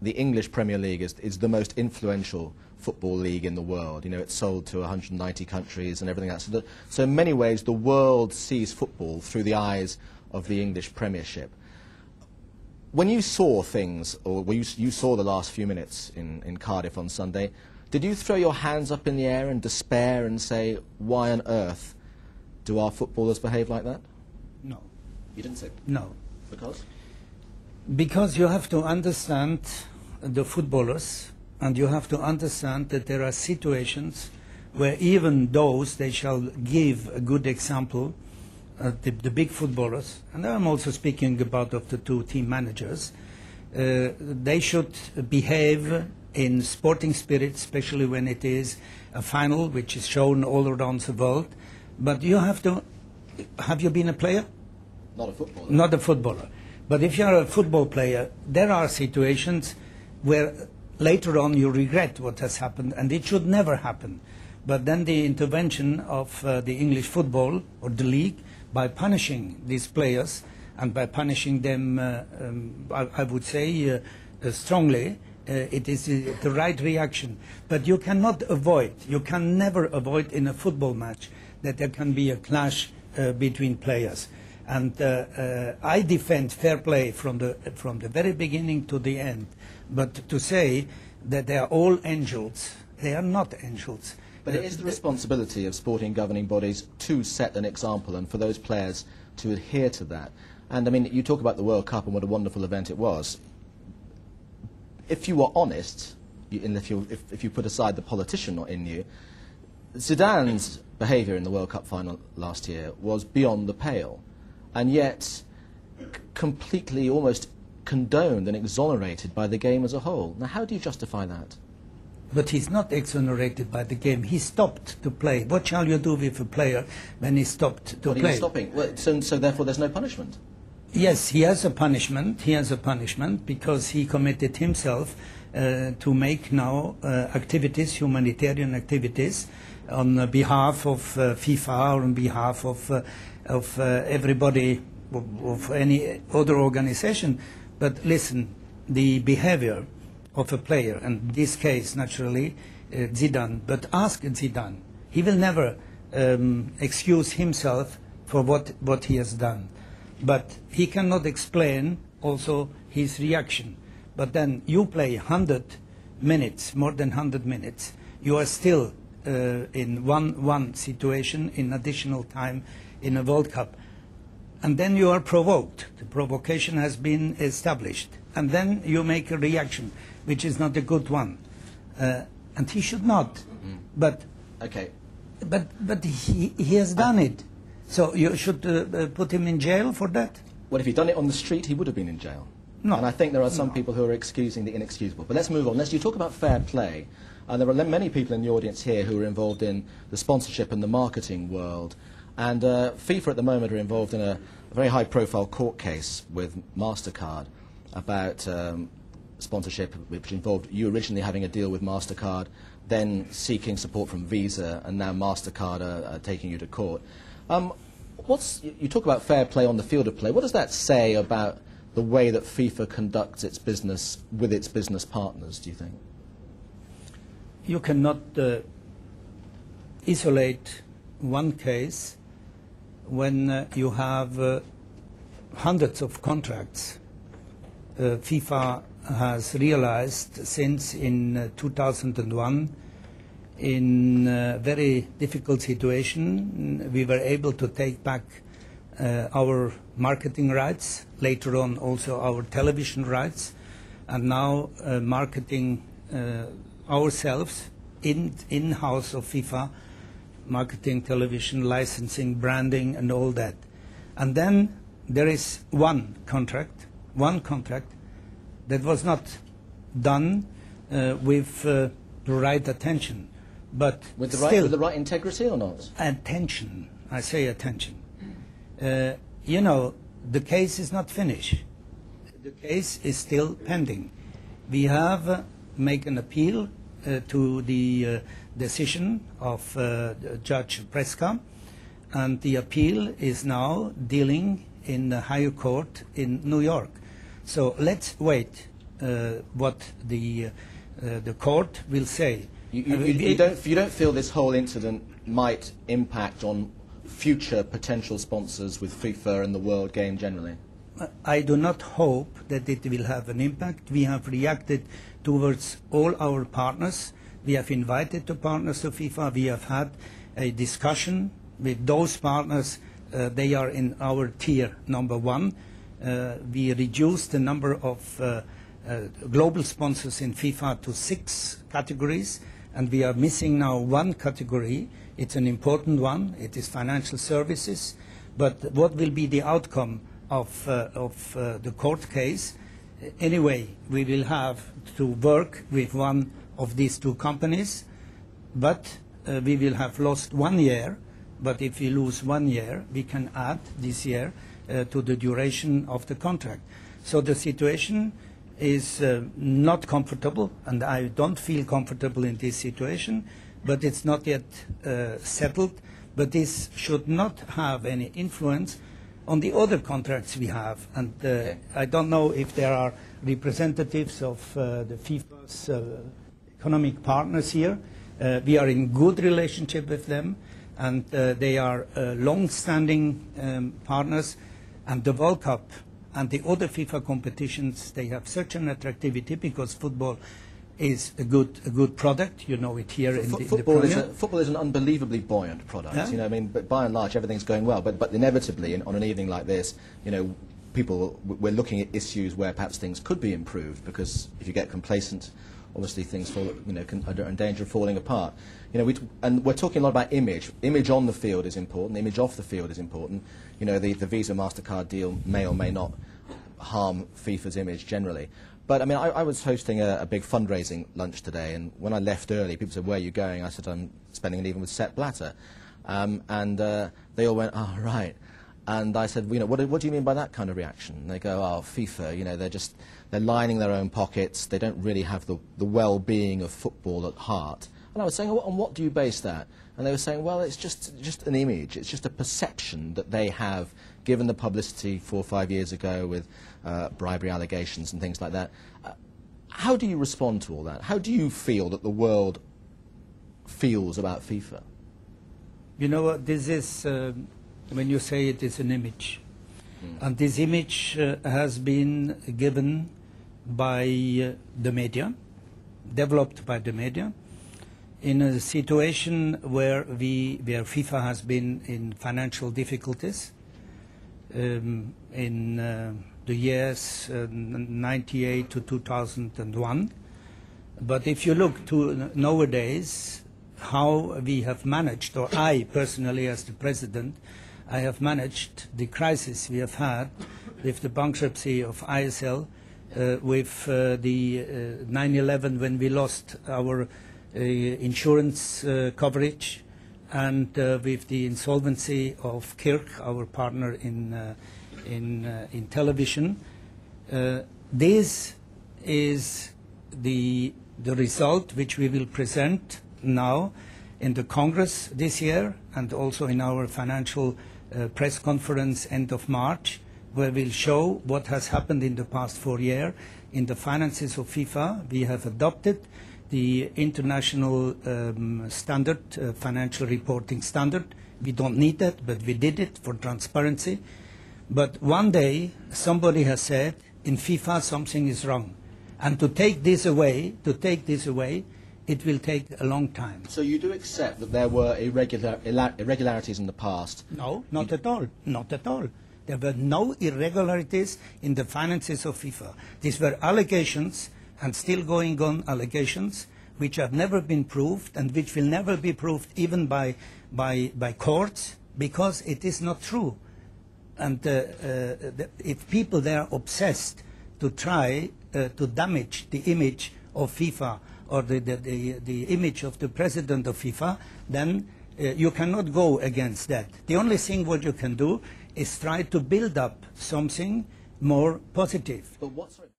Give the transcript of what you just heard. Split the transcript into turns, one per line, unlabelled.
the English Premier League is the most influential football league in the world. You know, it's sold to 190 countries and everything else. So in many ways, the world sees football through the eyes of the English Premiership. When you saw things, or when you saw the last few minutes in Cardiff on Sunday, did you throw your hands up in the air in despair and say, why on earth do our footballers behave like that?
No.
You didn't say?
No.
Because?
Because you have to understand the footballers, and you have to understand that there are situations where even those they shall give a good example, the big footballers, and I'm also speaking about of the two team managers, they should behave in sporting spirit, especially when it is a final which is shown all around the world. But you have to, have you been a player?
Not a footballer.
Not a footballer. But if you're a football player, there are situations where later on you regret what has happened, and it should never happen. But then the intervention of the English football or the league by punishing these players and by punishing them, I would say, strongly, it is the right reaction. But you cannot avoid, you can never avoid in a football match that there can be a clash between players. And I defend fair play from the very beginning to the end. But to say that they are all angels, they are not angels.
But it is the responsibility of sporting governing bodies to set an example and for those players to adhere to that. And I mean, you talk about the World Cup and what a wonderful event it was. If you were honest, and if you put aside the politician in you, Zidane's behaviour in the World Cup final last year was beyond the pale, and yet completely almost condoned and exonerated by the game as a whole. Now, how do you justify that?
But he's not exonerated by the game. He stopped to play. What shall you do with a player when he stopped to play?
He was stopping. Well, so therefore there's no punishment?
Yes, he has a punishment. He has a punishment because he committed himself to make now activities, humanitarian activities, on behalf of FIFA or on behalf of everybody, of any other organization. But listen, the behavior of a player, and in this case, naturally, Zidane, but ask Zidane. He will never excuse himself for what he has done. But he cannot explain also his reaction. But then you play 100 minutes, more than 100 minutes, you are still in one situation in additional time in a World Cup. And then you are provoked. The provocation has been established. And then you make a reaction, which is not a good one. And he should not. Mm-hmm. But,
okay.
but he has done it. So you should put him in jail for that?
Well, if he'd done it on the street, he would have been in jail.
No.
And I think there are some people who are excusing the inexcusable. But let's move on. You talk about fair play. And there are many people in the audience here who are involved in the sponsorship and the marketing world. And FIFA at the moment are involved in a very high-profile court case with MasterCard about sponsorship, which involved you originally having a deal with MasterCard, then seeking support from Visa, and now MasterCard are taking you to court. You talk about fair play on the field of play. What does that say about the way that FIFA conducts its business with its business partners, do you think?
You cannot isolate one case when you have hundreds of contracts. FIFA has realized since in 2001, in a very difficult situation, we were able to take back our marketing rights, later on also our television rights, and now marketing ourselves in-house of FIFA, marketing, television, licensing, branding, and all that. And then there is one contract that was not done with the right attention, but
with the
still
with the right integrity or not?
Attention, I say attention. You know, the case is not finished. The case is still pending. We have made an appeal to the decision of Judge Preska, and the appeal is now dealing in the higher court in New York. So let's wait what the court will say.
You don't feel this whole incident might impact on future potential sponsors with FIFA and the World Game generally?
I do not hope that it will have an impact. We have reacted towards all our partners. We have invited the partners of FIFA. We have had a discussion with those partners. They are in our tier number 1. We reduced the number of global sponsors in FIFA to 6 categories, and we are missing now 1 category. It's an important one. It is financial services. But what will be the outcome of the court case? Anyway, we will have to work with one of these 2 companies, but we will have lost 1 year. But if we lose 1 year, we can add this year to the duration of the contract. So the situation is not comfortable, and I don't feel comfortable in this situation, but it's not yet settled. But this should not have any influence on the other contracts we have. And I don't know if there are representatives of the FIFA's economic partners here. We are in good relationship with them, and they are long-standing partners. And the World Cup and the other FIFA competitions, they have such an attractivity because football is a good product. You know it here in the Premier.
Football is an unbelievably buoyant product.
Yeah?
You know, I mean, but by and large, everything's going well. But inevitably, on an evening like this, you know, we're looking at issues where perhaps things could be improved, because if you get complacent, obviously things are in danger of falling apart. You know, and we're talking a lot about image. Image on the field is important. Image off the field is important. You know, the Visa MasterCard deal may or may not harm FIFA's image generally. But I mean, I was hosting a big fundraising lunch today, and when I left early, people said, "Where are you going?" I said, "I'm spending an evening with Sepp Blatter," and they all went, "Oh, right." And I said, "You know, what do you mean by that kind of reaction?" And they go, "Oh, FIFA, you know, they're lining their own pockets. They don't really have the well-being of football at heart." And I was saying, "On what do you base that?" And they were saying, "Well, it's just an image. It's just a perception that they have, given the publicity 4 or 5 years ago with bribery allegations and things like that." How do you respond to all that? How do you feel that the world feels about FIFA?
You know what, this is, when you say it is an image, and this image has been given by the media, developed by the media, in a situation where FIFA has been in financial difficulties in the years 98 to 2001. But if you look to nowadays, how we have managed, or I personally as the president, I have managed the crisis we have had with the bankruptcy of ISL, with the 9/11 when we lost our insurance coverage, and with the insolvency of Kirk, our partner in television. This is the result which we will present now in the Congress this year, and also in our financial press conference end of March, where we'll show what has happened in the past 4 years. In the finances of FIFA, we have adopted the international standard, financial reporting standard. We don't need that, but we did it for transparency. But one day, somebody has said, in FIFA something is wrong. And to take this away, it will take a long time.
So you do accept that there were irregularities in the past?
No, not at all. Not at all. There were no irregularities in the finances of FIFA. These were allegations, and still going on allegations, which have never been proved, and which will never be proved even by courts, because it is not true. And if people they are obsessed to try to damage the image of FIFA, or the image of the president of FIFA, then you cannot go against that. The only thing what you can do is try to build up something more positive.
But what, sorry?